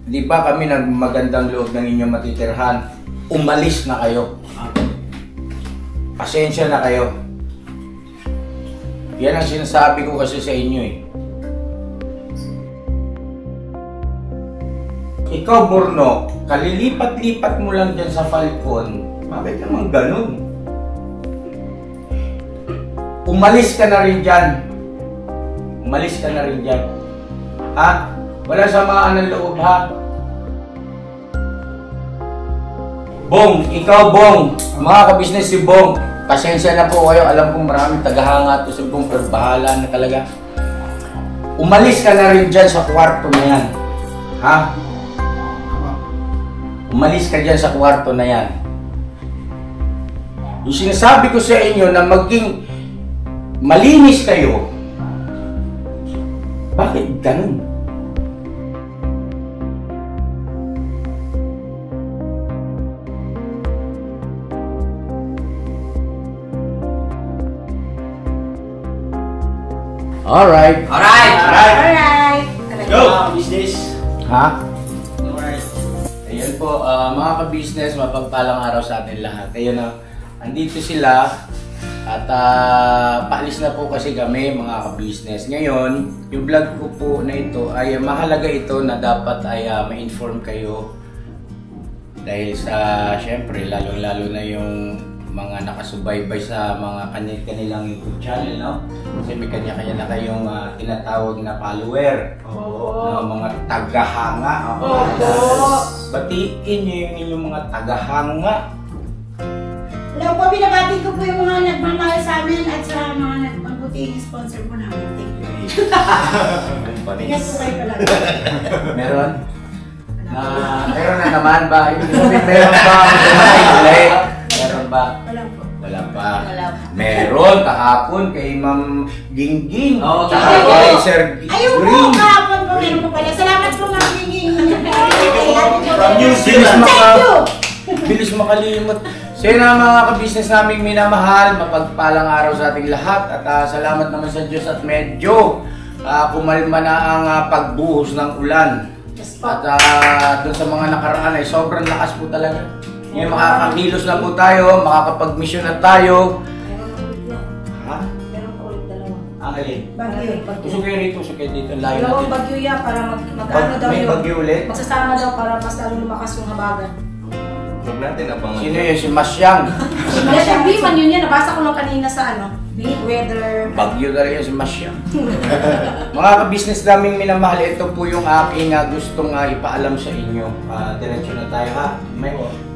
di ba kami nagmagandang loob ng inyong matitirhan? Umalis na kayo. Pasensya na kayo. Yan ang sinasabi ko kasi sa inyo eh. Ikaw, Borno, kalilipat-lipat mo lang dyan sa Falcon. Bakit naman ganun? Umalis ka na rin dyan. Umalis ka na rin dyan. Ha? Wala samaan ng loob, ha? Bong, ikaw, Bong. Mga kabisnes si Bong. Pasensya na po kayo. Alam kong maraming tagahanga to si Bong, pero bahala na talaga. Umalis ka na rin dyan sa kwarto na yan. Ha? Umalis ka dyan sa kwarto na yan. Yung sinasabi ko sa inyo na maging malinis kayo, bakit ganun? Alright. Go! Business. Ha? Alright. Ayan po, mga ka-business, mapagpalang araw sa atin lahat. Ayun na, andito sila at paalis na po kasi kami mga ka-business. Ngayon, yung vlog ko po na ito ay mahalaga ito na dapat ay ma-inform kayo dahil sa, syempre, lalong-lalo na yung mga nakasubaybay sa mga kanilang YouTube channel, no? Kasi may kanya-kanya na kayong tinatawag na follower. Na mga tagahanga. Batiin niyo yung inyong mga tagahanga. Hello po, binabati ko po yung mga nagmamahal sa amin at sa mga nagpangbuting sponsor po namin. Thank you. Ingat po kayo pala. Meron? Meron na naman ba? Meron ba? Meron ba? Wala po. Wala pa. Wala pa. Meron kahapon kay Ma'am Gingging. Oo, tsaka kay Sir Ayun po, kahapon po meron po pala. Salamat po Ma'am Gingging. From New Zealand. Thank you! Bilis makalimot. So yun ang mga ka-business naming minamahal. Mapagpalang araw sa ating lahat. At salamat naman sa Diyos at medyo kumalma na ang pagbuhos ng ulan. At doon sa mga nakaraan ay sobrang lakas po talaga. Ngayon makakakilos na po tayo, makakapag-mission na tayo. Ha? Meron po ulit dalawa. Ang alin? Bagyo. Usok kayo rito, usok kayo dito. Layo Dalawang natin. bagyo yan para mag-ano daw May yun. bagyo ulit? Magsasama daw para mas lalo lumakas yung habagan. Huwag natin abangan. Sino yun? Si Masyang. Sabi man yun yan, nabasa ko lang kanina sa weather. Bagyo talaga si Masyang. Mga ka-business naming minamahal, ito po yung aking gustong ipaalam sa inyo. Diretso na tayo ha.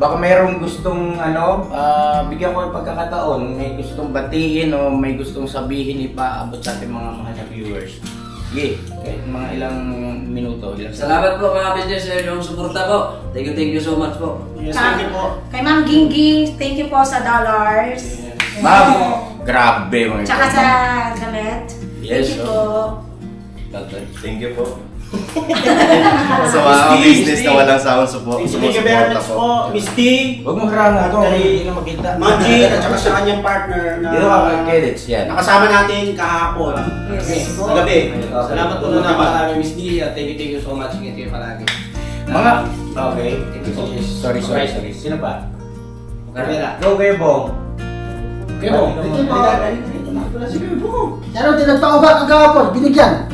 Baka mayroong gustong bigyan ko ng pagkakataon, may gustong batiin o may gustong sabihin ipaabot sa ating mga mahal na viewers. Sige, kahit mga ilang minuto. Salamat po mga business sa inyong suporta po. Thank you so much po. Yes, thank you po. Kay Ma'am Gingging, thank you po sa dollars. Ma'am, grabe mga Tsaka sa damit. Yes, Thank you po. Thank you po. Sa mga business na walang sawang Thank you very much po, Miss T. Huwag mo haranga ito, hindi na makita. Manji at saka sa kanyang partner na Dito ka kay-edits yan. nakasama natin kahapon. Yes. Gabi. Salamat po na naman, Miss T. At thank you so much. Ingat kayo palagi. Mga, okay. Sorry. Sino ba? Carmela. Go kayo, Bong. Kayo po. Pero tinagpauga ang kahapon, binigyan.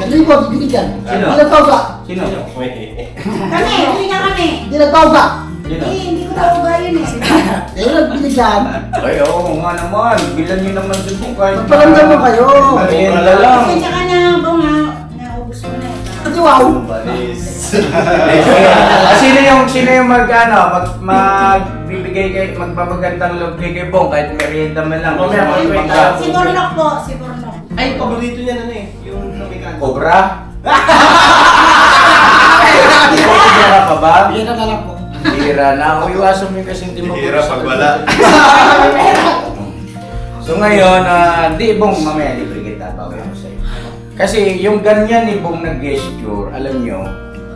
Nalibot, binigyan. Sino? Tinagpauga. Sino? Kami, hindi nga kami. Tinagpauga. Sino? Hindi ko nauga yun eh. Ayun, binigyan. Ay, oo nga naman. Bilan nyo naman si Bong kahit Magparamdam mo kayo. Merienda lang. Pasensya ka na, Bong ha. Naubos mo na ito. Kasi wow. Sino yung magbibigay kay magpapagandang loob kay Bong kahit merienda man lang. Si Bornok po, si Bornok. Ay, paborito niya na eh. Yung Amerikano. Cobra? Cobra pa ba? Bira na lang po. Bira na. Iwasan mo yung kasi hindi mo. Bira pag wala. So ngayon, di Bong, mamaya libre kita bago ako sa'yo. Kasi yung ganyan ni Bong na gesture, alam nyo,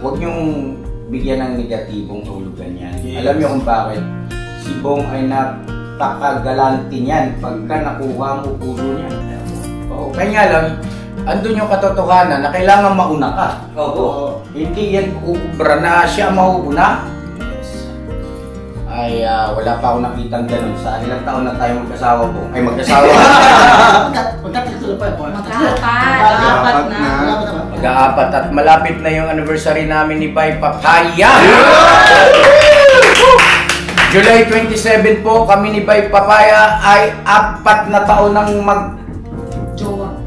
huwag nyong bigyan ng negatibong hulugan yan. Yes. Alam nyo kung bakit? Si Bong ay napakagalante niyan pagka nakuha ang ulo niya. Oo, kaya lang, andun yung katotohanan na kailangan mauna ka. Opo. Hindi yan uubra na siya mauuna. Ay, wala pa ako nakitang ganun. Sa ilang taon na tayo magkasawa po. Ay, magkasawa. Magkakatuloy pa. Mag-aapat na. Mag-aapat at malapit na yung anniversary namin ni Bay Papaya. July 27 po, kami ni Bay Papaya ay 4 na taon nang Jowa.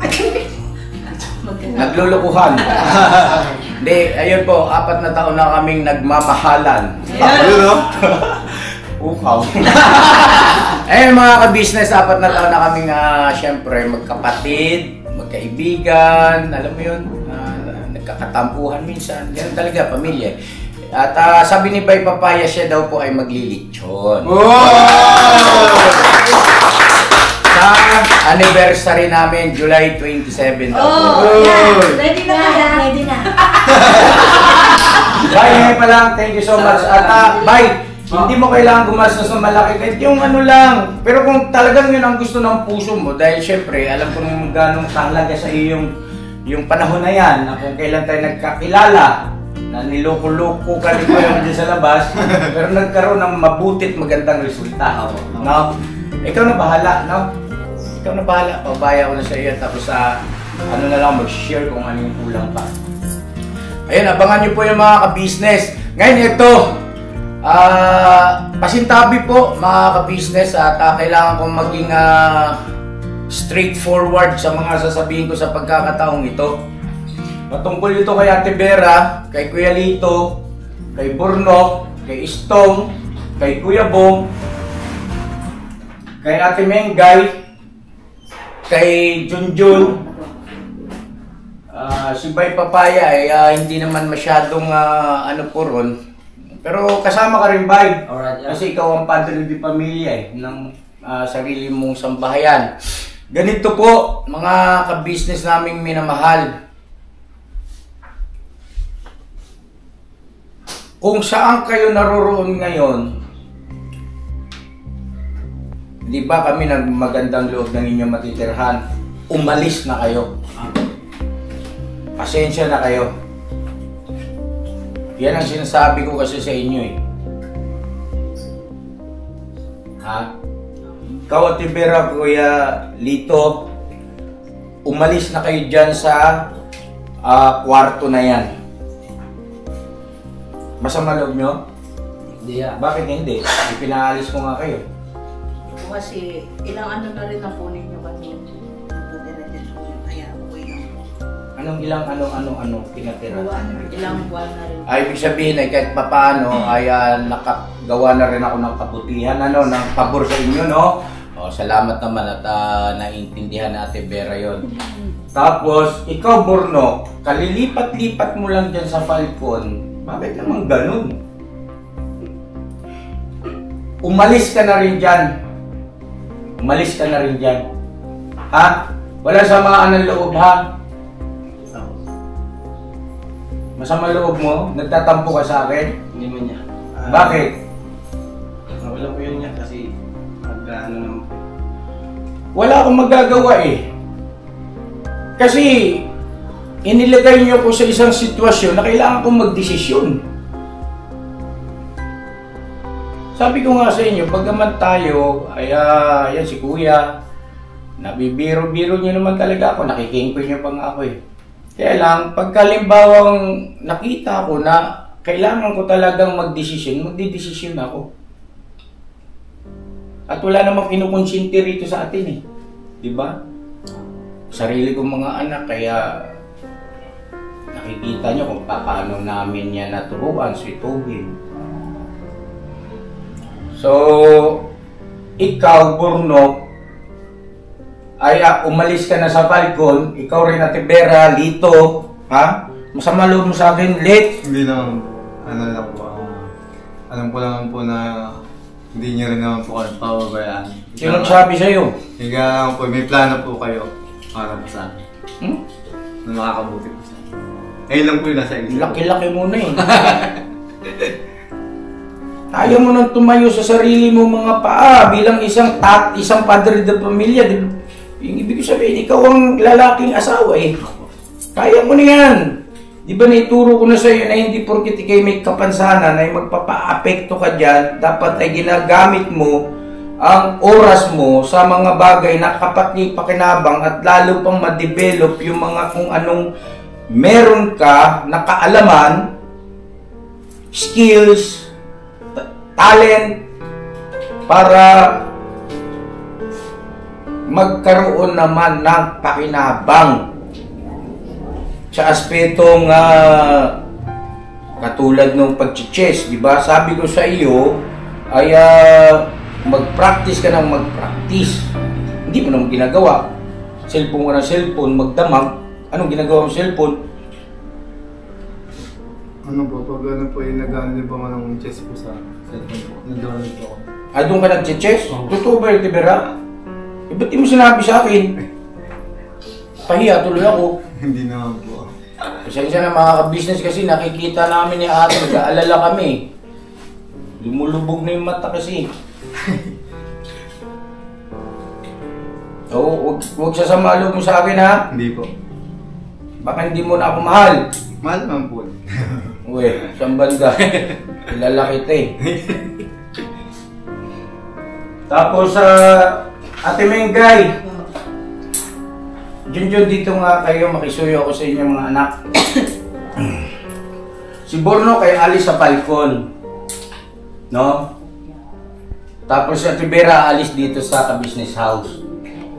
naglulukuhan. Hindi, ayun po, 4 na taon na kaming nagmamahalan. Yun, no? Ukaw. Eh mga ka-business, 4 na taon na kaming syempre magkapatid, magkaibigan, alam mo yun, nagkakatampuhan minsan. Ganun talaga, pamilya. At sabi ni Bay Papaya, siya daw po ay maglilitsyon. Sa anniversary namin, July 27 daw po. Ready na kaya? Ready na. Bay, ngayon pa lang, thank you so much. At Bay, hindi mo kailangan gumastos ng malaki. Kahit yung ano lang. Pero kung talagang yun ang gusto ng puso mo, dahil syempre, alam ko nung gano'ng talaga sa iyo yung panahon na yan, na kung kailan tayo nagkakilala, na niloko-loko ka rin ko yung dyan sa labas, pero nagkaroon ng mabutit magandang resulta. No? Ikaw na bahala, no? Ikaw na bahala. Pabaya ko na sa iyo. Tapos ano na lang, mag-share kung ano yung kulang pa. Ayun, abangan nyo po yung mga ka-business. Ngayon ito, pasintabi po mga ka-business at kailangan kong maging straightforward sa mga sasabihin ko sa pagkakataong ito. Patungkol ito kay Ate Vera, kay Kuya Lito, kay Burnok, kay Istong, kay Kuya Bong, kay Ate Mengay, kay Junjun. Si Bay Papaya ay hindi naman masyadong ano po ron. Pero kasama ka rin, Bay. Alright, yeah. Kasi ikaw ang padre di pamilya ng sarili mong sambahayan. Ganito po, mga ka-business naming minamahal. Kung saan kayo naroroon ngayon, di ba kami magandang loob ng inyong matitirhan, umalis na kayo. Pasensya na kayo. Yan ang sinasabi ko kasi sa inyo eh. Ha? Ikaw at Vera, Kuya Lito, umalis na kayo dyan sa kwarto na yan. Masama loob nyo? Hindi ah. Bakit hindi? Ipinaalis ko nga kayo. Kasi ilang ano na rin napunin nyo kasi nagdadala-dala ko yun. Kaya okay lang po. Anong ilang ano pinatira? Ilang buwan na rin. Ay, ibig sabihin ay kahit papaano ay nakagawa na rin ako ng kabutihan, ng pabor sa inyo, no? O, salamat naman at naintindihan natin Vera yon. Tapos, ikaw Borno, kalilipat-lipat mo lang dyan sa Falcon. Bakit naman ganun? Umalis ka na rin dyan. Umalis ka na rin dyan. Ha? Wala samaan ng loob, ha? Masama loob mo? Nagtatampo ka sa akin? Hindi man niya. Bakit? Wala po yun niya kasi mag-ano naman po. Wala akong magagawa eh. Kasi inilagay niyo ko sa isang sitwasyon na kailangan kong magdesisyon. Sabi ko nga sa inyo, pagkaman tayo, ay yan si Kuya, nabibiro-biro niyo naman talaga ako, nakikingkoy niyo pa nga ako eh. Kaya lang, pagkalimbawang nakita ko na kailangan ko talagang magdesisyon, magdidesisyon ako. At wala namang kinukonsinti rito sa atin eh. Diba? Sarili kong mga anak, kaya nakikita nyo kung paano namin yan naturuan, sweetuhin. So, ikaw, Burnok, ay umalis ka na sa Falcon, ikaw rin Ate Vera, Lito, ha? Masama loob mo sa akin, late. Hindi naman, ano lang po, alam ko lang po na hindi niyo rin naman po kami pababayaan. Sino sabi sa'yo? Higa lang po, may plano po kayo para po sa akin. Na makakabuti po sa akin. Ngayon lang po yung nasa isip. Laki-laki mo na eh. Ayaw mo nang tumayo sa sarili mo mga paa bilang isang padre de pamilya. Yung ibig sabihin, ikaw ang lalaking asawa eh. Kaya mo na yan. Di ba naituro ko na sa iyo na hindi porkit ikay may kapansanan ay magpapa-apekto ka dyan, dapat ay ginagamit mo ang oras mo sa mga bagay na kapaki-pakinabang at lalo pang ma-develop yung mga kung anong meron ka na kaalaman, skills, talent, para magkaroon naman ng pakinabang sa aspetong katulad ng pag-chess, di ba? Sabi ko sa iyo ay mag-practice ka ng mag-practice. Hindi mo naman ginagawa. Cellphone ka ng cellphone, magdamag. Anong ginagawa mo cellphone? Ano po, pag ano po yung nag-ano ba nga ng chess po sa cellphone po, nag-download po ako. Doon ka nag-chess? Totoo ba yung Tibera? Ba't di mo sinabi sa akin? Pahiya tuloy ako. Hindi naman po. Pasensya na mga ka-business kasi nakikita namin ni ate, nag-aalala kami. Lumulubog na yung mata kasi. Oo, huwag sasama loob mo sa akin ha. Hindi po. Baka hindi mo na ako mahal. Mahal naman po. Uwe, saan banda? Kilala kita eh. Tapos Ate Mengay, Junjun, dito nga kayo, makisuyo ako sa inyo mga anak. Si Borno kayo alis sa balkon, no? Tapos si Ate Vera alis dito sa ka-business house.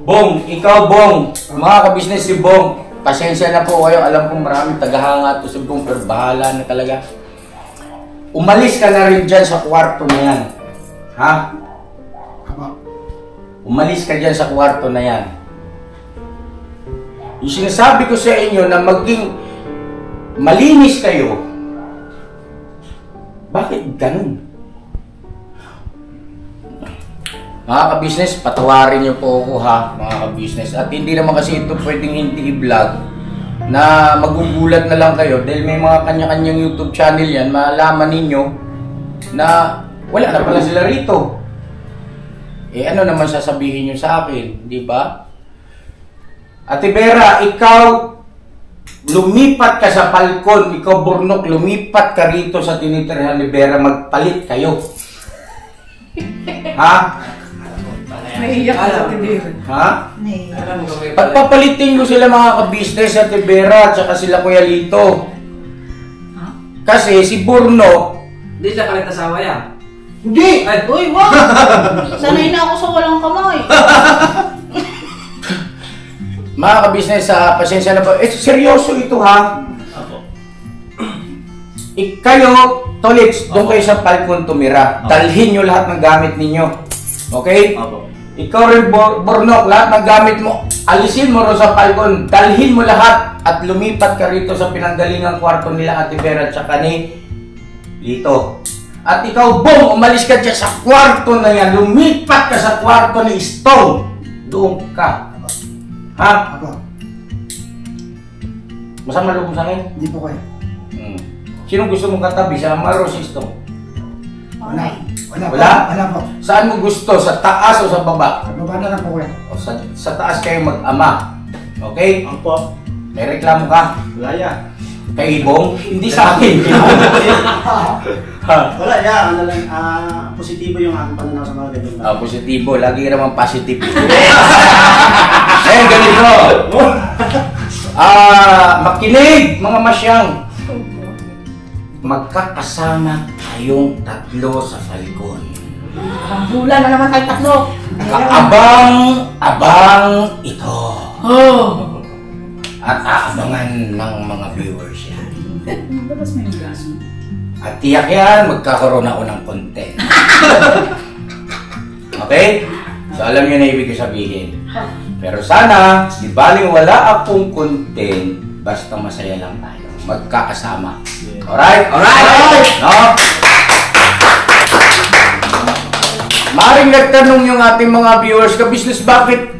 Bong, ikaw Bong, mga ka-business si Bong, pasensya na po kayo, alam kong maraming tagahanga to si Bong, pero bahala na talaga. Umalis ka na rin dyan sa kwarto na yan, ha? Umalis ka dyan sa kwarto na yan. Yung sinasabi ko sa inyo na maging malinis kayo, bakit ganun? Mga ka-business, patawarin niyo po ako ha, mga ka-business. At hindi naman kasi ito pwedeng hindi i-vlog na magugulat na lang kayo dahil may mga kanya-kanyang YouTube channel yan, malaman ninyo na wala na pala sila rito. Eh ano naman sasabihin nyo sa akin, di ba? Ate Vera, ikaw lumipat ka sa balkon, ikaw Bornok, lumipat ka rito sa tinitirhan ni Vera, magpalit kayo. Ha? Naiiyak ka sa Tibera. Ha? Alam mo kami pala. Pagpapalitin ko sila mga ka-business sa Ate Vera at saka sila Kuya Lito. Kasi si Bornok, Hindi siya palit asawa yan. hindi! Ay, Uy, wag! Sanay na ako sa walang kamay. Mga ka-business, pasensya na po. Seryoso ito ha. Kayo, Tolits, doon kayo sa balkon tumira. Dalhin nyo lahat ng gamit ninyo. Okay? Ikaw rin, Bornok, lahat ng gamit mo, alisin mo rin sa balkon. Dalhin mo lahat at lumipat ka rito sa pinanggalingang kwarto nila Ate Vera at saka ni Lito. At ikaw, Bong, umalis ka dyan sa kwarto na yan. Lumipat ka sa kwarto ni Stone. Doon ka. Ha? Apo, Masama loob mo sa akin? hindi po kayo. Sinong gusto mong katabi? Si Amaro o si Stone? Wala. Wala po. Wala? Wala po. Saan mo gusto? Sa taas o sa baba? Baba na lang po kayo. O sa taas kayo mag-ama. Okay? Opo. May reklamo ka? Wala yan. Kay Ibong? Hindi sa akin. Wala yan. Ano lang, positibo yung aking pananaw sa mga ganyan. Positibo. Lagi ka naman positive. Ganito. Makinig, mga masyang. Magkakasama kayong tatlo sa balkon. Ang bulan na naman tayo tatlo. Kaabang-abang ito. At aabangan ng mga viewers yan. At tiyak yan, magkakaroon ako ng content. Okay? So alam nyo na ibig sabihin. Pero sana, di baling wala akong content, basta masaya lang tayo. Magkakasama. Alright? Alright! No? Maring nagtanong yung ating mga viewers, ka-business, bakit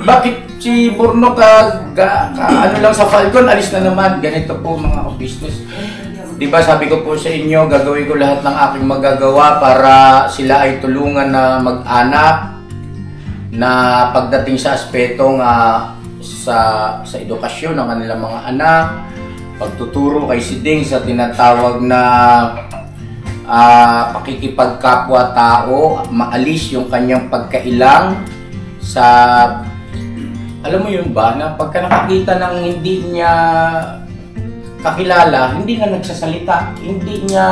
si Bornok ano lang sa Falcon, alis na naman. Ganito po mga ka-business. Diba sabi ko po sa inyo, gagawin ko lahat ng aking magagawa para sila ay tulungan na mag-anak. na pagdating sa aspetong sa edukasyon ng kanilang mga anak, pagtuturo kay si Ding sa tinatawag na pakikipagkapwa-tao, maalis yung kanyang pagkailang sa, alam mo yun ba, na pagka nakakita ng hindi niya kakilala, hindi na nagsasalita, hindi niya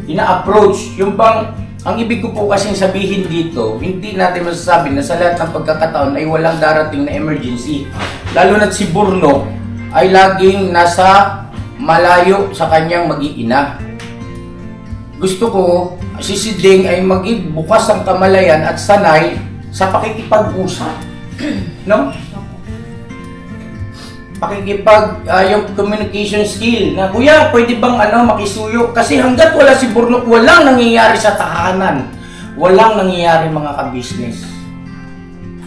ina-approach. Yung bang, ang ibig ko po kasing sabihin dito, hindi natin masasabi na sa lahat ng pagkakataon ay walang darating na emergency. Lalo na't si Burno ay laging nasa malayo sa kanyang mag-iina. Gusto ko, si Ding ay maging bukas ang kamalayan at sanay sa pakikipag-usap. No? Yung communication skill na, kuya, pwede bang makisuyo? Kasi hanggat wala si Burnok, walang nangyayari sa tahanan. Walang nangyayari mga ka-business.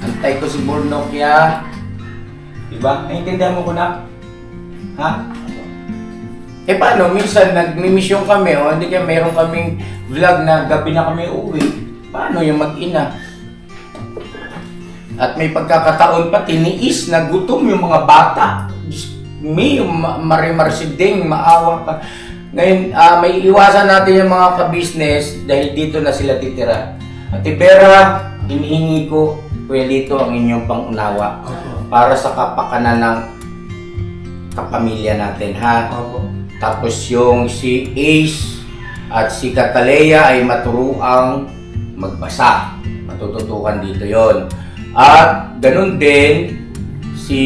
Antay ko si Burnok ya. Diba? Naintindihan mo ko na? Ha? Eh paano? Minsan nagmimisyon kami o hindi kaya mayroon kaming vlog na gabi na kami uwi. Paano yung mag-ina? At may pagkakataon pa tiniis na gutom yung mga bata. May marimar si Ding, maawa ka. Ngayon, may iwasan natin yung mga ka-business dahil dito na sila titira. At Ibera, hinihingi ko, Kuya Lito, ang inyong pangunawa para sa kapakanan ng kapamilya natin, ha? Tapos yung si Ace at si Catalea ay maturuang magbasa. Matututukan dito yon. At ganun din si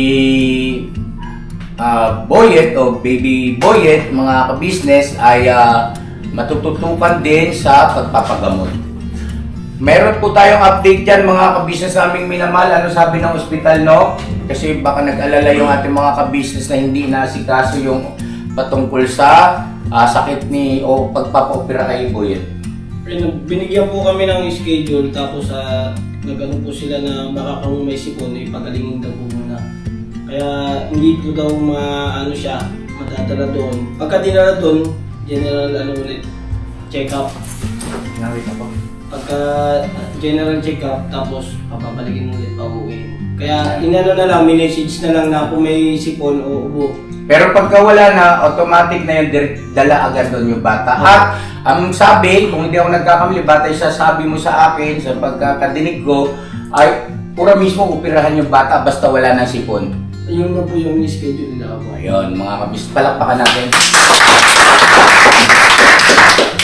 Boyet o Baby Boyet, mga ka-business, ay matututukan din sa pagpapagamot. Meron po tayong update dyan mga ka-business naming minamahal. Ano sabi ng ospital, no? Kasi baka nag-alala yung ating mga ka-business na hindi naasikaso yung patungkol sa sakit o pagpapaopera kay Boyet. Binigyan po kami ng schedule, tapos nagano po sila na baka kung may sipon, ipagalingin daw po muna. Kaya hindi po daw madadala doon. Pagka dinala doon, general ulit, check-up. Nawit ako. Pagka general check-up, tapos papabalikin ulit, pauwiin. Kaya inano na lang, message na lang na kung may sipon o ubo. Pero pagka wala na, automatic na yung dala agad doon yung bata. At ang sabi, kung hindi ako nagkakamali, batay sa sabi mo sa akin, sa pagkakadinig ko, ay pura mismo upirahan yung bata basta wala ng sipon. Yun na po yung schedule nila ako. Ayun, mga kabis, palakpakan natin.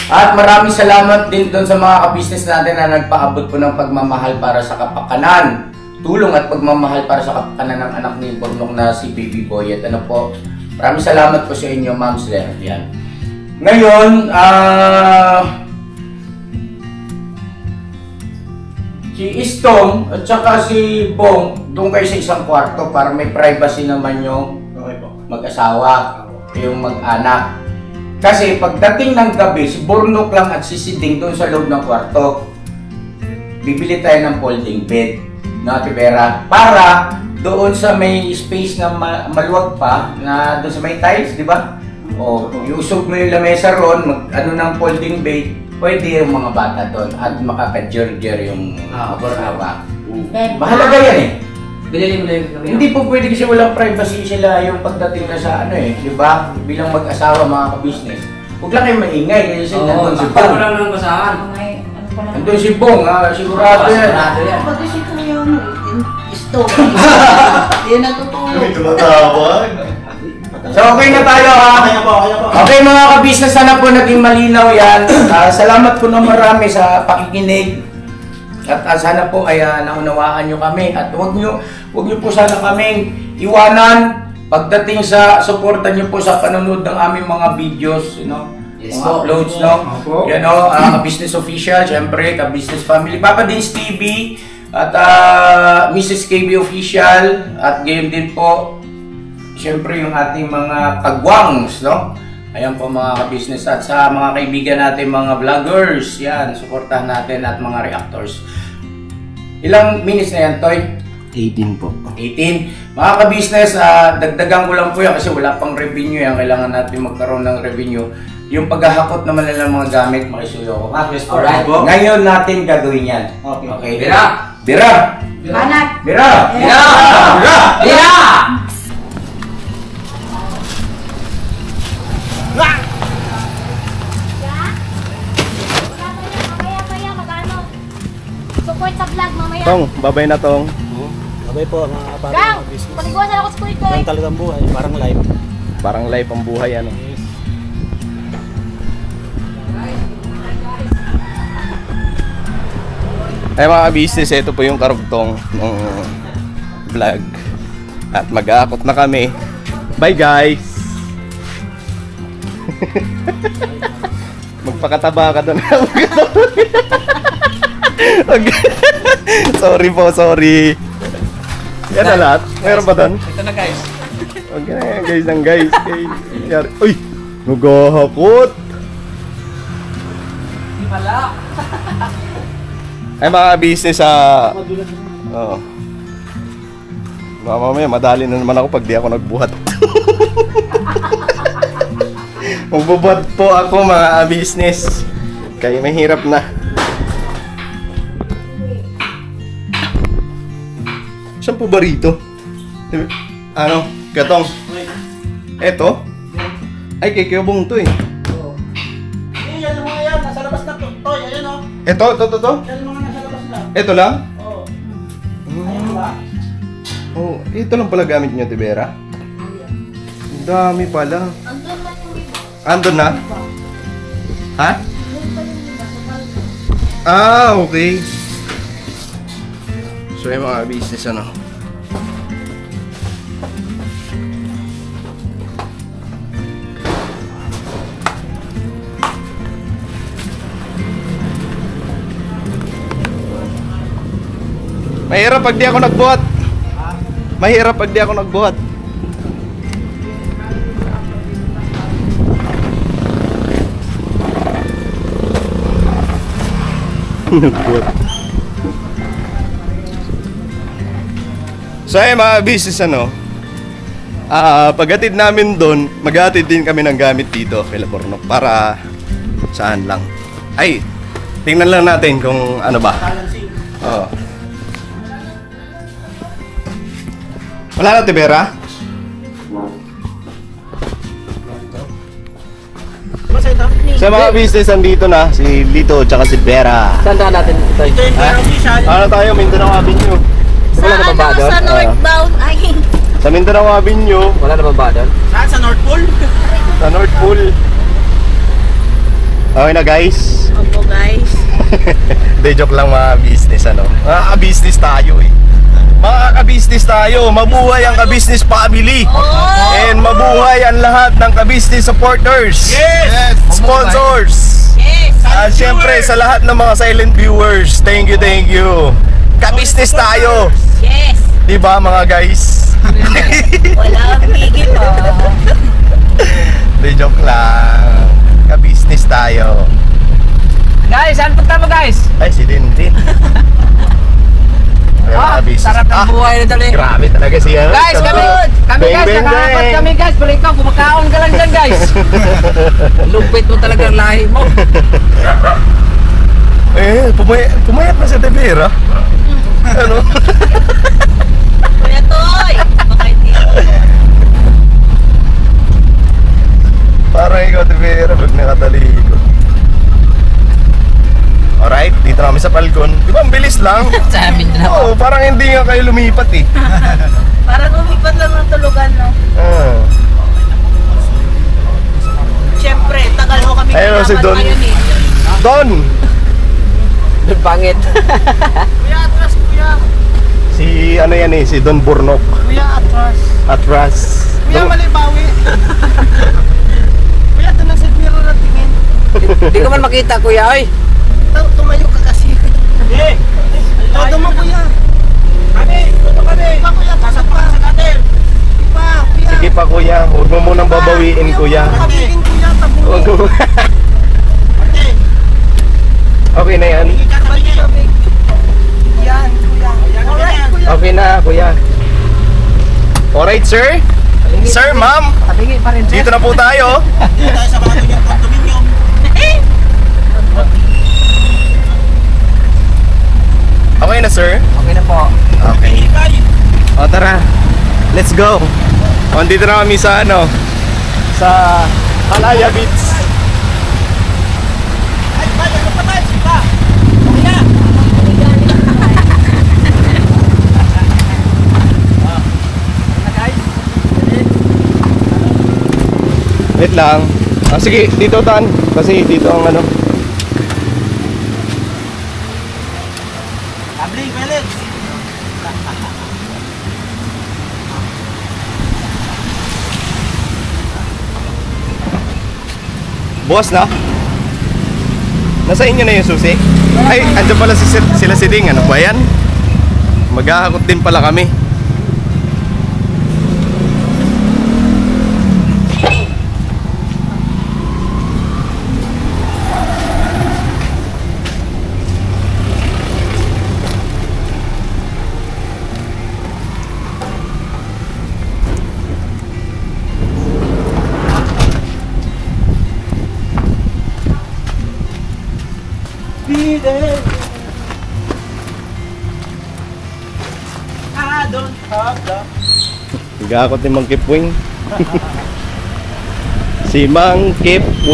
At maraming salamat din doon sa mga ka-business natin na nagpaabot po ng pagmamahal para sa kapakanan. Tulong at pagmamahal para sa kapakanan ng anak ni Burnok na si Baby Boyet. Ano po? Maraming salamat po sa inyo, Ma'am Sler. Yan. Ngayon, si Istong at saka si Bong doon kayo sa isang kwarto para may privacy naman yung mag-asawa, yung mag-anak. Kasi pagdating ng gabi, si Burnok lang at si Ding doon sa loob ng kwarto. Bibili tayo ng folding bed na Ibera para doon sa may space na maluwag pa na doon sa may tiles, di ba? O iusog mo yung lamesa ron, ng folding bed, pwede yung mga bata doon at makaka-jerger yung asawa. Mahalaga yan eh. Bilhin mo na yung kami. Hindi po pwede kasi walang privacy sila yung pagdating na sa di ba? Bilang mag-asawa, mga ka-business. Huwag lang kayo maingay kasi nandun si Bong. Oo, lang ng basahan. Nandun si Bong, sigurado yan. Pati si Kuya stove. Hindi natutulog. May tumatawag. So okay na tayo ha. Okay mga ka-business, sana po naging malinaw yan. Salamat po ng marami sa pakikinig. At sana po ay naunawaan nyo kami. At huwag nyo po sana kaming iwanan pagdating sa suporta nyo po sa panonood ng aming mga videos, Yes, mga uploads, Business Official, syempre, ka-Business Family, Papa Dins TV, at Mrs. KB Official, at gayon din po, syempre yung ating mga kagwangs, Ayan po mga ka-business, at sa mga kaibigan natin, mga vloggers, yan, suportahan natin at mga reactors. Ilang minutes na yan, Toy? 18 po. 18. Mga ka-business, dagdagan ko lang po yan kasi wala pang revenue yan. Kailangan natin magkaroon ng revenue. Yung paghahakot naman ng mga gamit, makisuyo ko. Yes, alright. Ngayon natin gagawin yan. Okay. Bira! Banat. Bira! Bira! Bira! Mamaya, magano. Support sa vlog mamaya. Tong, babay na tong. Sabay po mga parang Gang, mga business. paliguan ako sa kulit ko. Yan talagang buhay, parang live. Parang live ang buhay ano. Ay mga business, ito po yung karugtong ng vlog. At mag-aakot na kami. Bye guys! Magpakataba ka doon. Sorry po, sorry. Yan na lahat. Mayroon ba doon? Ito na guys. Huwag na yan guys ng guys. Uy! Nagahakot! Di pala. Ay mga business Oo. Mamaya madali na naman ako pag di ako nagbuhat. Magbubuhat po ako mga business. Kaya mahirap na. Saan po ba rito? Ano? Gatong? Eto? Ay kay Kyobong to eh. Yan mga yan, nasa labas na to. Toy, ayan o. Eto? To? Yan mga nasa labas na. Eto lang? Oo. Ayan ba? Oh, ito lang pala gamit nyo, Tibera? Ang dami pala. Andun na yung iba. Andun na? Ha? Andun pa yung iba sa palco. Ah, okay. So yung mga business ano. Mahirap pag di ako nagbuhat. Mahirap pag di ako nagbuhat. Nagbuhat. So ay mga business ano, paghatid namin doon, maghatid din kami ng gamit dito kay Laborno para saan lang. Ay, tingnan lang natin kung ano ba. Oo. Wala na, Tibera? Sa mga business andito na, si Lito at si Vera. Saan na natin ito? Ito yung official. Ano tayo, Mindanao Avenue. Sa Wala naman ba ano, doon? sa northbound, ay, Sa Mindanao Avenue, Wala naman ba doon? Saan? Sa North Pole? sa North Pool. Okay na guys. opo guys. Hindi, joke lang mga business ano. Mga ka-business tayo eh. Mga ka-business tayo, mabuhay ang ka-business family. And mabuhay ang lahat ng ka-business supporters. Yes! Sponsors. Yes. At syempre sa lahat ng mga silent viewers, thank you, thank you. Ka-business tayo. Yes. Di ba mga guys? Wala kang tigil pa. Hindi, joke lang. Ka-business tayo. Guys, saan punta mo guys? Ay, si Dindin. Sarap ng buhay na dali. Grabe talaga siya. Guys, kami guys, nakakakot kami guys. Pero ikaw, kumakaon ka lang dyan guys. Lupit mo talaga ang lahi mo. Eh, pumayat na si Tibera. Ano? Kuya Toy, baka hindi. Parang ikaw, Tibera, pag nakataligo. Alright, dito kami sa Falcon. Di ba, ang bilis lang? Sa amin na. Oo, parang hindi nga kayo lumipat eh. Parang umipat lang ng tulugan, no? Ah. Siyempre, tagal mo kami Ayun, si Don. ngayon eh. Don! Pangit. Kuya, atras, kuya. Si ano yan eh, si Don Burnok. Kuya, atras. Atras. Kuya, mali bawi. Kuya, ito na sa mirror na tingin. Hindi ko man makita kuya, oy. Tumayo ka kasi. Eh! Todo mo, kuya. Kami! Todo kami! Ipa, kuya. Pasok pa sa katil. Ipa, kuya. Sige pa kuya, huwag mo munang babawiin kuya. Tabigin, kuya. Tabugin. Huwag mo. Ate, Okay na yan. tabigin ka, tabigin. Yan, kuya. Alright, kuya. Okay na kuya. Alright sir. Sir, ma'am. Tabingi pa rin. Dito na po tayo. Dito tayo sa mga yung condominium. Okay na sir. Okay na po. O tara, let's go. O, andito na kami sa ano, sa Halaya Beach. Wait lang. Sige, dito Tan. Kasi dito ang ano. Abling, Felix! Bukas na? Nasa inyo na yung susi? Ay, andyan pala sila si Ding. Ano ba yan? Maghahakot din pala kami. Gakot ni Mang Kipwing. Si Mang Kipwing.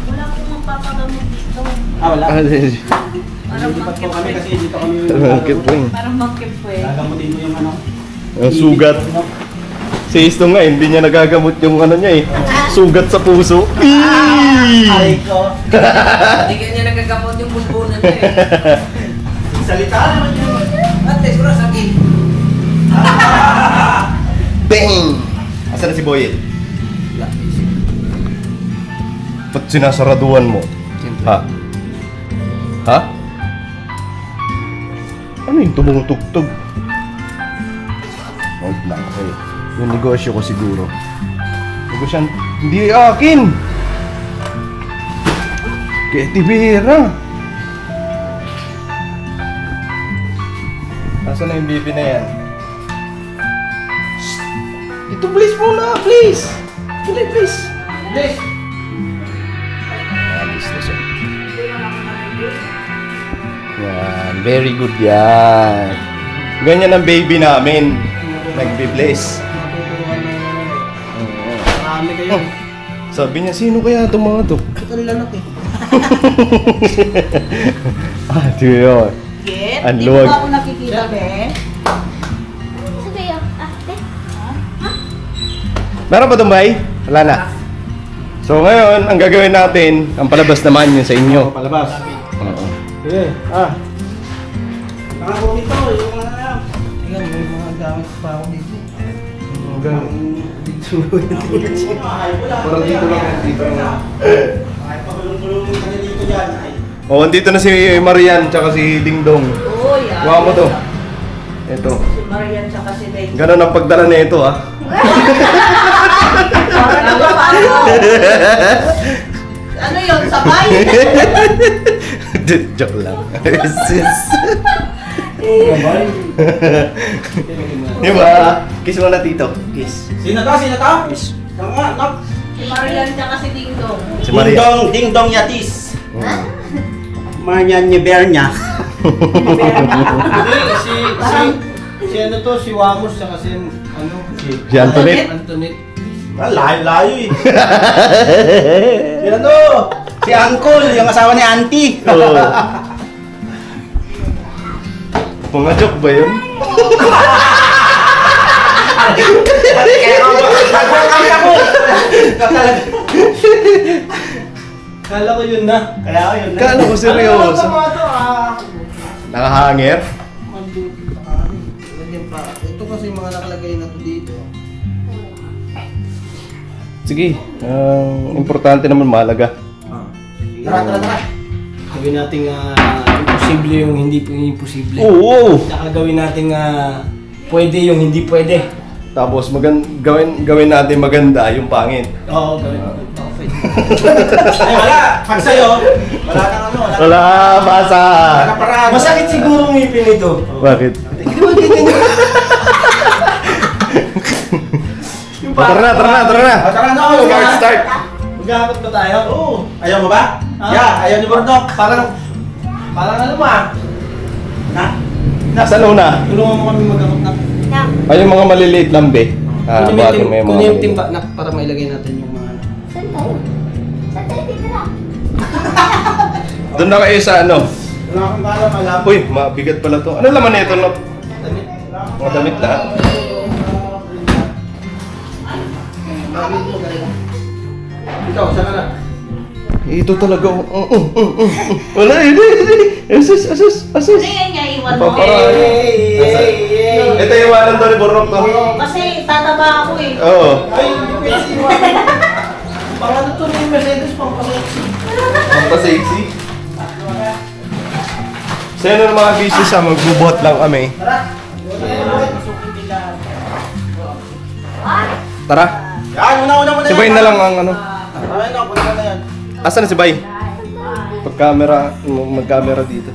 Wala akong magpapagamot dito. Wala. Parang Lipat po kami kasi dito kami Mang Kipwing. Parang mangkip po eh. gagamutin mo yung ano. Ang sugat. Si Isto nga, hindi niya nagagamot yung ano niya eh. Sugat sa puso. Aray ko. Hindi ka niya nagagamot yung bulbunan niya eh. Salita naman yun. Ate, siguro sakit. Bang! Asan na si Boyet? Ba't sinasaraduan mo? Ha? Ha? Ano yung tumutugtog? Hold lang, okay. Yung negosyo ko siguro. Negosyan, hindi akin! Kay Tibera! Nasaan na yung bibi na yan? Shh! Dito please muna, please! Please, please! Please! Alis na siya. Yan, very good yan. Ganyan ang baby namin. Nagbe-bless. Marami kayo. Sabi niya, sino kaya itong mga to? Ito lalaki. Ah, ito yun. Get? Ang Di luwag. ba ako nakikita, be? Sige, ate. Meron ba itong bay? Wala na. So ngayon, ang gagawin natin, ang palabas naman yun sa inyo. Palabas. Oo. Sige, Nakako dito, yung mga alam. Tingnan mo yung mga gamit pa ako dito. Ang gamit. Parang dito lang. Dito lang. Ay, pagulong-gulong kanya dito dyan. Oh, andito na si Marian tsaka si Dingdong. Oo, yan. Kuha mo to. Ito. Si Marian tsaka si Dave. Ganon ang pagdala na ito, ah. Para na ba paano? Ano yun? Sabay? Joke lang. Diba? Kiss mo na tito. Kiss. Sino to? Sino to? Tama, nak. Si Marian tsaka si Dingdong. Si Marian. Ding-dong yatis. Marian ni Bernya. Si ano to, si Wamos, saka si ano, Si Antoinette. Antoinette. Layo-layo eh. Si ano, si Uncle, yung asawa ni Auntie. Oo. Mga joke ba yun? Kala ko yun na. Kala ko yun na. Kala ko seryoso. Ano ba ito? Nakahanger? Ito kasi mga nakalagay na to dito. Sige. Importante naman mahalaga. Tara. Gawin natin imposible yung hindi imposible. Oo! Tsaka gawin natin pwede yung hindi pwede. Tapos gawin natin maganda yung pangit. Oo, gawin natin. Okay. Ay, wala! Pag sa'yo, wala kang ano. Wala, basa! Masakit siguro ang ngipin ito. Bakit? Tara na! Tara na! Start! Maghahakot ba tayo? Oo. Ayaw mo ba? Yeah, ayaw ni Bordok. Parang Parang ano ba? Nasaan una? Tulungan mo kami mag-amot na. Ay, yung mga maliliit lang, be. Buhatin mo yung Kunin yung mga timba na para mailagay natin yung mga ano. Saan tayo? Saan tayo titira? Doon na kayo sa ano. Wala kang bahala malap. Uy, mabigat pala to. Ano laman nito, no? Mga damit lahat. Ikaw, saan ka na? Ito talaga. Wala, hindi. Asus. Ano yan nga, iwan mo? Ito yung iwanan to ni Bornok to. Kasi tataba ako eh. Oo. Ay, hindi pwede iwanan. Pangalan to ni Mercedes, pampasexy. Pampasexy. So yun ang mga business magbubuhat lang kami. Tara. Yan, una mo na Si Bay na lang ang ano. Ay, no, punta na yan. Asan na si Bay? Mag-camera dito.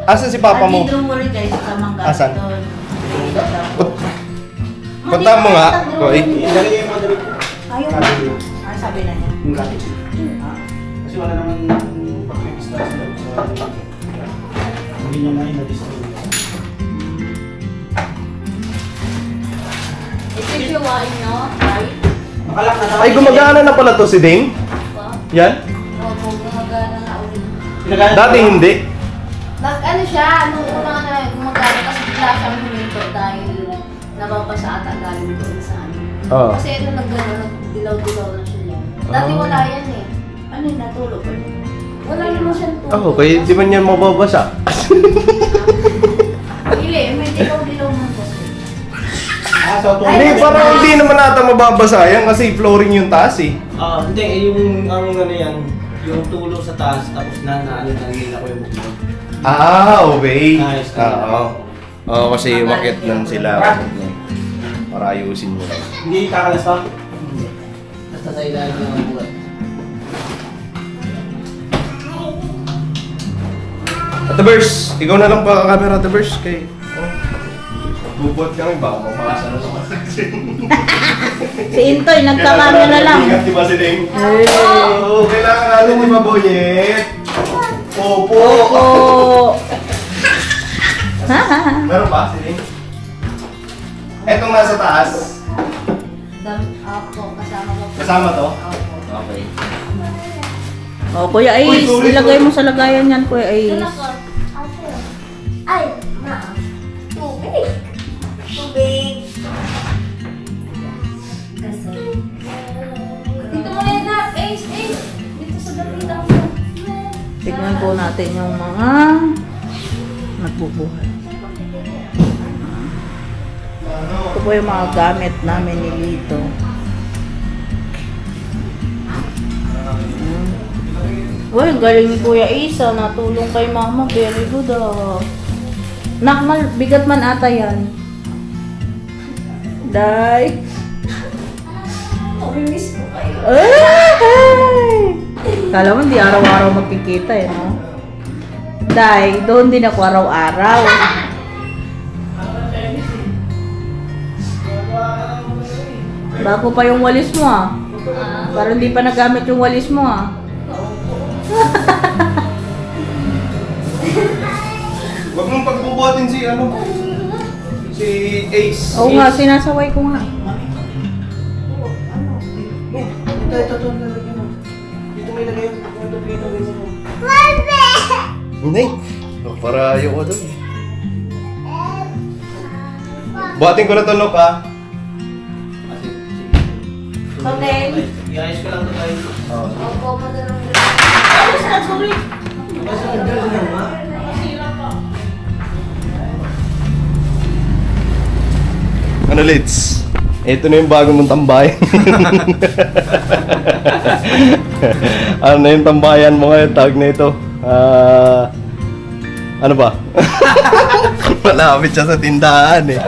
Asan si Papa mo? Andito mo rin guys sa Mangga. Asan? Doon. Punta mo nga. Koy. Ilagay yung mga damit ko. Ayaw mo. Ano sabi na niya? Yung gamit. Kasi wala naman pagpipista sila sa hindi niya na ina-destroy. Ito yung siwain nyo, right? Makalak na Ay, gumagana na pala to si Ding? Yan? Opo, gumagana na ulit. Dati hindi. Ano siya, nung una na gumagana kasi bigla siyang huminto dahil nababasa ata galing doon sa ano. Oo. Kasi ito nagdilaw-dilaw na siya yan. Dati wala yan eh. Ano yun, natulog ko. Wala naman siyang tulog. Oh, kaya di man yan mababasa. Hindi, may dilaw-dilaw man kasi. Hindi, parang hindi naman nata mababasa yan kasi flooring yung taas eh. Hindi, yung ang ano yan, yung tulo sa taas tapos ano nila ko yung bukod. Okay. Nice. Oo, kasi umakyat lang sila. Para ayusin mo lang. Hindi kakalas pa? Basta sa ilalim ng buwan. Ate Bers, ikaw na lang pa camera, Ate Bers. Kay, bubot kami, baka mapakasa na sa kasi. Si Intoy, nagkamano na lang. Ingat, di ba si Ding? Oo, kailangan natin di ba, Boyet? Opo! Meron ba si Ding? Etong nasa taas. Ako, kasama ko. Kasama to? Okay. Oh, Kuya Ace, ilagay mo sa lagayan yan, Kuya Ace. Ay, na. Tubig. Tubig. Kasi. Dito mo yan na, Ace. Dito sa gamitan mo. Tignan po natin yung mga nagbubuhay. Ito po yung mga gamit namin ni Lito. Uy, galing ni Kuya Isa. Natulong kay Mama. Very good bigat man ata yan. Day. Miss ko kayo. Ay! Kala mo hindi araw-araw magkikita eh, no? Day, doon din ako araw-araw. Bago pa yung walis mo ah. Parang hindi pa nagamit yung walis mo ah. Huwag mong pagbubuhatin si Ace. Oo nga, sinasaway ko nga. Ito, nalagyan mo. Dito may lagay yung dito. Hindi. Para ayoko doon. Buhatin ko na to, Nok, ha? Hotel. I-ayos ko lang ito tayo. Opo, madarong rin. Sorry. Ano, Lids? Ito na yung bago mong tambayan. Ano na yung tambayan mo ngayon? Tawag na ito. Ano ba? Malapit siya sa tindahan eh.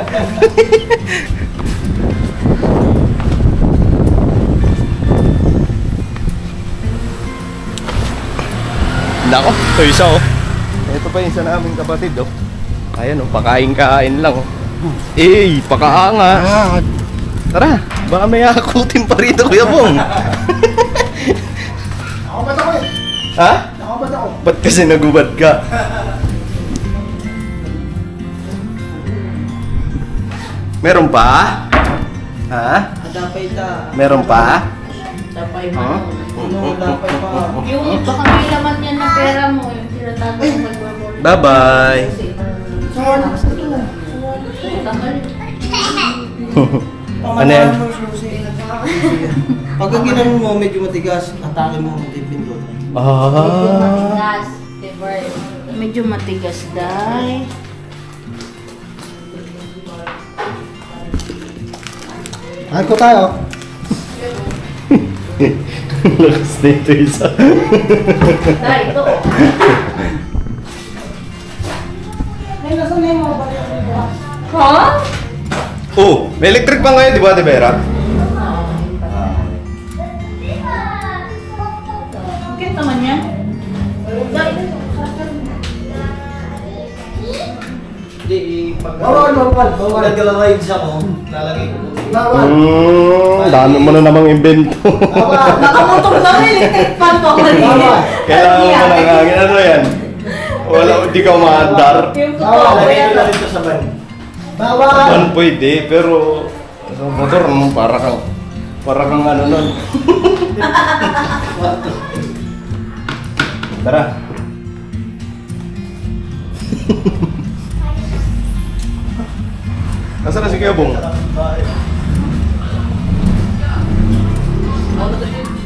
Nako, ito isa oh. Ito pa yung isa naming kapatid oh. Ayan oh, pakain-kain lang oh. Eh, pakaangat. Tara, baka may akutin pa rito, Kuya Bong. Nakabad ako eh. Ha? Nakabad ako. Ba't kasi nagubad ka? Meron pa? Ha? Adapay ta. Meron pa? Tapay Huh? mo. Ano, adapay pa. Yung baka may laman yan na pera mo, yung tinatawag mo magmamuli. Bye-bye. Saan? Ano yan? Pag ginanon mo, medyo matigas, atake mo, hindi pindot. Ah. Medyo matigas, day. Ay ko tayo. Lakas dito isa. Day, ito. Ay, nasa na yung mobile ko? Ha? Oh, may electric pa ngayon, di ba, Ate Vera? Bakit naman yan? Hindi, pag Bawal. nag-rides ako, lalagay ko. Bawal. Dami mo na namang invento. Bawal. Nakamotor na rin, electric fan pa ko rin. Kailangan mo na nga, ano yan? Wala, di ka umaandar. Yung Bawal. totoo, Lalagay kaya ko na rin ito sa van. Bawal. Pan pwede, pero sa motor, para kang ano nun. Tara. Nasaan na si Kuya Bong?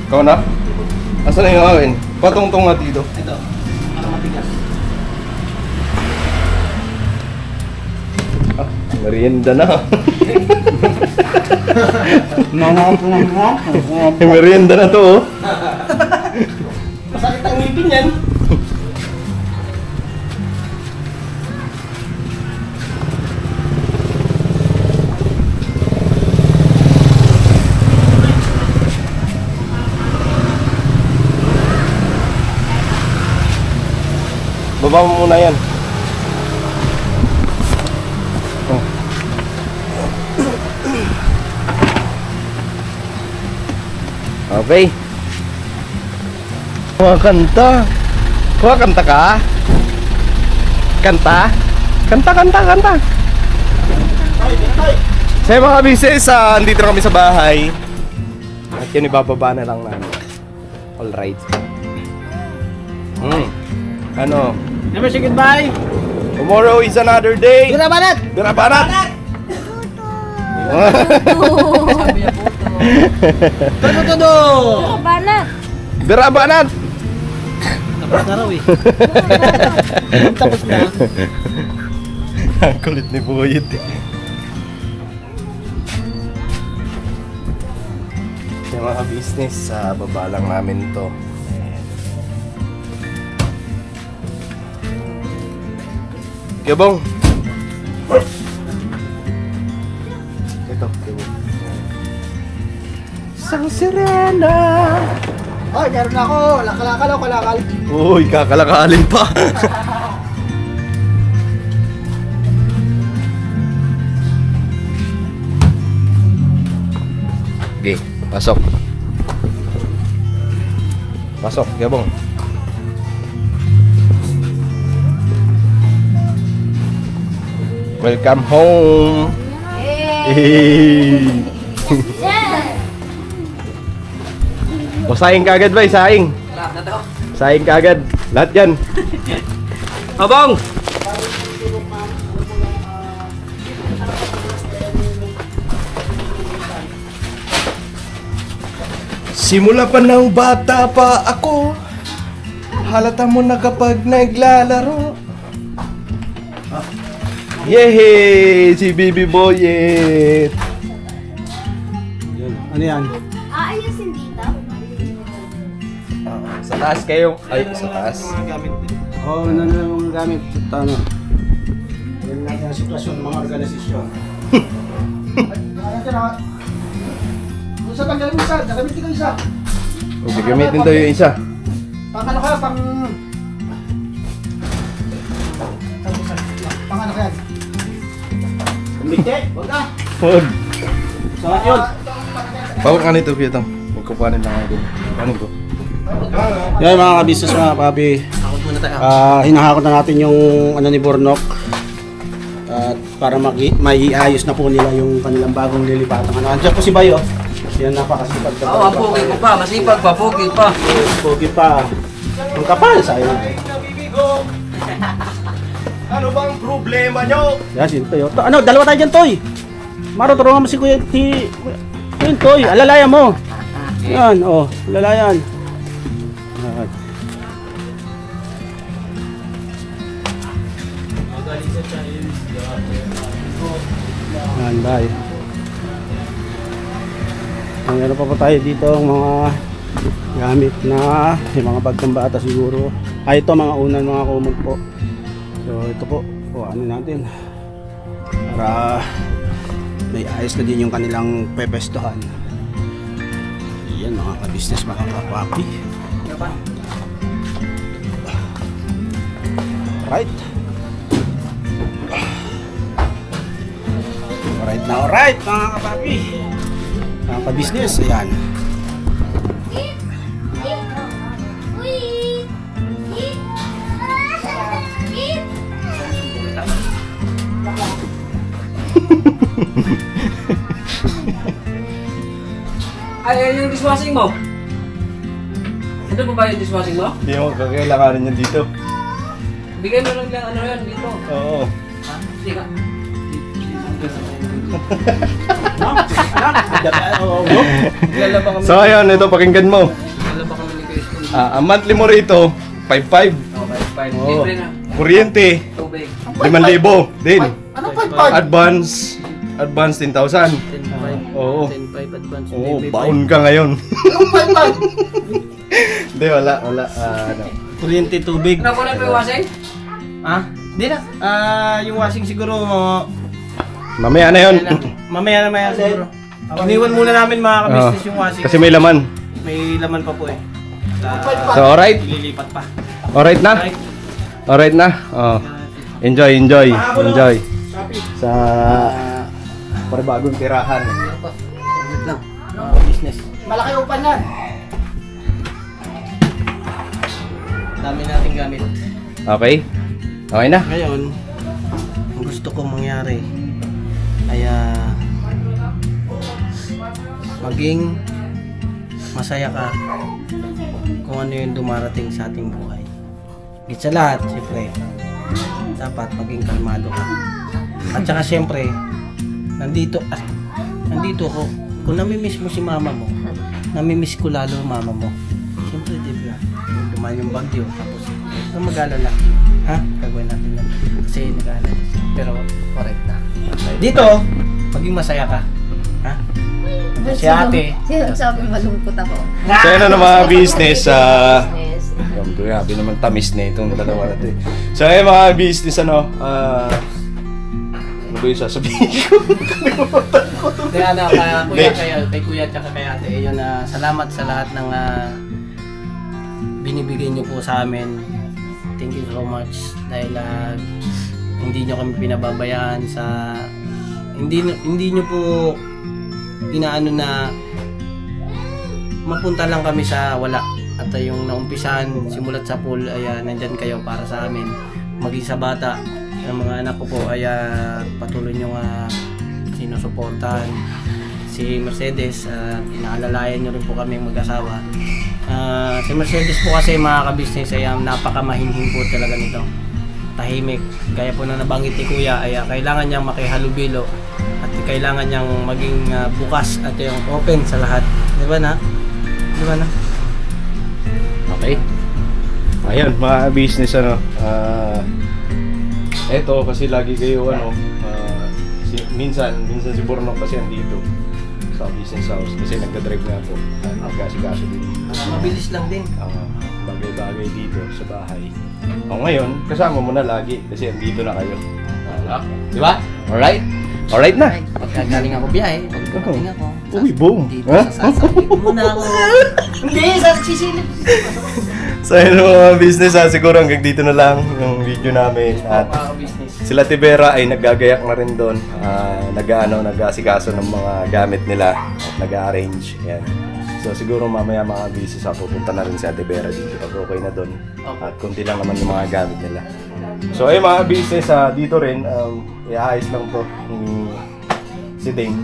Ikaw na? Nasaan na yung akin? Patong-tong nga dito. Ito, para matigas. Ah, merienda na. Merienda na to, oh. Masakit ang ngipin yan. Baba mo muna yan. Oh. Okay. Kumakanta. Kumakanta ka? Kanta? Kanta. Sa mga bises, andito na kami sa bahay. At yun, ibababa na lang namin. Alright. Ano? Never say goodbye. Tomorrow is another day. Bira banat! Birabanat! Todo! banat. Birabanat! Tapos na raw eh. Tapos na. Ang kulit ni Buyit eh. Sa mga business, sa baba lang namin to. Gabong! Ito, gabong. Isang sirena! Ay, meron ako. Kalakal. Uy, kakalakalin pa! Okay, pasok. Pasok, Gabong. Welcome home. Hey. O, saing ka agad ba? Saing. Saing ka agad. Lahat yan. Abong! Simula pa ng bata pa ako, halata mo na kapag naglalaro. Yehey! Si Bibi Boyet! Ano yan? Aayusin dito? Sa taas kayo. Ay, sa taas. Oo, ano na yung gamit? Ito ano? Yan natin ang sitwasyon ng mga organisasyon. Kung sa tanggalin mo isa, gagamitin ko isa. Huwag gagamitin daw yung isa. Pang ano ka, pang ano ka yan? Kumite? Huwag ka! Huwag. So, yun. Bawal ka nito, Pietang. Magkupanin lang ako. Panin ko. Yan mga kabisnes mga papi. Hinahakot na natin yung ano ni Bornok. At para maiayos na po nila yung kanilang bagong lilipatan. Andiyan po si Bayo. Yan napakasipag ka. Oo, pogi ko pa. Masipag pa, pogi pa. Pogi pa. Ang kapal sa'yo. Ano bang problema nyo? Yan, si Toy. Ano, dalawa tayo dyan, Toy. Maro, tulungan mo si Kuya Yun, Toy. Alalayan mo. Yan, oh. Alalayan. Yan. Yan, bye. Meron pa po tayo dito ang mga gamit na yung mga bagtong bata siguro. Ito mga unan mga kumot po. So ito po, ano natin para may ayos na din yung kanilang pepestohan. Yan mga ka-business mga kapapi. Alright. Alright na alright mga kapapi. Mga ka-business, ayan. Ay, yung dishwashing mo? Ito ba ba yung dishwashing mo? Hindi mo kakailanganin yan dito. Bigay mo lang ano yan dito. Oo. Ha? Hindi ka. So ayun, ito pakinggan mo. Lala ba kami ni Kuya School? Ang monthly mo rito, 5,500. Okay, 5. Oo. Libre na. Kuryente, Tubig. 5,000 din. Ano 5,500? Advance 10,000. 10.5. Oo. 10.5 advance. Oo, May baon ka ngayon. Anong 5,500? Hindi, wala. Ano. Kuryente, tubig. Ano ko na pa yung washing? Ha? Di na. Yung washing siguro Mamaya na yun. mamaya na siguro. Iniwan muna namin mga ka-business yung washing. Kasi may laman. May laman pa po eh. So, alright? Ililipat pa. Alright na? Alright na? Oh. Enjoy. Sa bagong tirahan. Lang. Business. Malaki upan yan. Dami nating gamit. Okay? Okay na? Ngayon, ang gusto kong mangyari ay maging masaya ka kung ano yung dumarating sa ating buhay. Higit sa lahat, siyempre, dapat maging kalmado ka. At saka siyempre, nandito ako. Kung namimiss mo si mama mo, namimiss ko lalo ang mama mo. Siyempre, di ba? Dumaan yung bagyo, tapos huwag mag-alala. Ha? Gagawin natin lang. Kasi nag-alala. Pero, correct na. Dito, maging masaya ka. Ha? Si ate. Sabi malungkot ako. So yun na mga business. Yes. Grabe naman tamis na itong dalawa natin. So ayun mga business ano ba yung sasabihin ko? Kaya kay kuya at kay ate, yun, salamat sa lahat ng binibigay niyo po sa amin. Thank you so much dahil hindi niyo kami pinababayaan sa hindi niyo po inaano na mapunta lang kami sa wala at yung naumpisahan simulat sa pool ay nandyan kayo para sa amin maging sa bata ng mga anak ko po ay patuloy nyo sinusuportahan si Mercedes inaalalayan nyo rin po kami mag-asawa si Mercedes po kasi mga ka-business ay napakamahinhin po talaga nito tahimik kaya po na nabanggit ni kuya ay kailangan niyang makihalubilo at kailangan niyang maging bukas at yung open sa lahat. Di ba na? Okay. Ayun, mga business ano. Eto kasi lagi kayo minsan si Bornok kasi andito sa business house kasi nagda-drive nga po. Nagkasikaso din. Mabilis lang din. Bagay-bagay dito sa bahay. Ngayon, kasama mo na lagi kasi andito na kayo. Di ba? Alright? Alright na. Pagkagaling ako biyahe, pagkagaling ako. Uy, boom. Dito sasabihin muna ako. Hindi, sisilip. So yun mga business siguro hanggang dito na lang yung video namin. At sila Tibera ay naggagayak na rin doon. Nag-aasikaso ng mga gamit nila at nag-arrange. Yan. So siguro mamaya mga business pupunta na rin si Tibera dito pag okay na doon. At kunti lang naman yung mga gamit nila. So ay mga business dito rin iayos lang to si Ding.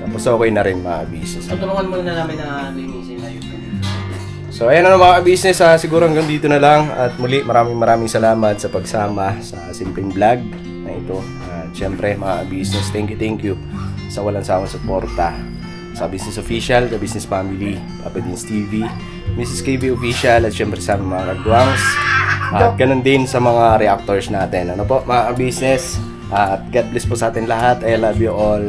Tapos okay na rin mga business. Tutulungan muna namin na linisin na yun. So ayan na mga business siguro hanggang dito na lang. At muli maraming salamat sa pagsama sa simpleng vlog na ito. At syempre mga business, thank you sa walang sawang suporta sa Business Official, sa Business Family, Papa Dins TV, Mrs. KB Official, at syempre sa mga kagwangs. At ganun din sa mga reactors natin. Ano po mga business? At God bless po sa atin lahat. I love you all.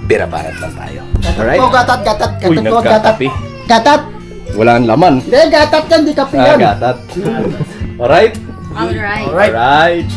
Birabarat lang tayo. Alright? Gatat. Uy, nagkakape. Gatat. Wala ang laman. Hindi, gatat yan. Di kape yan. Gatat. Alright? Alright. Alright.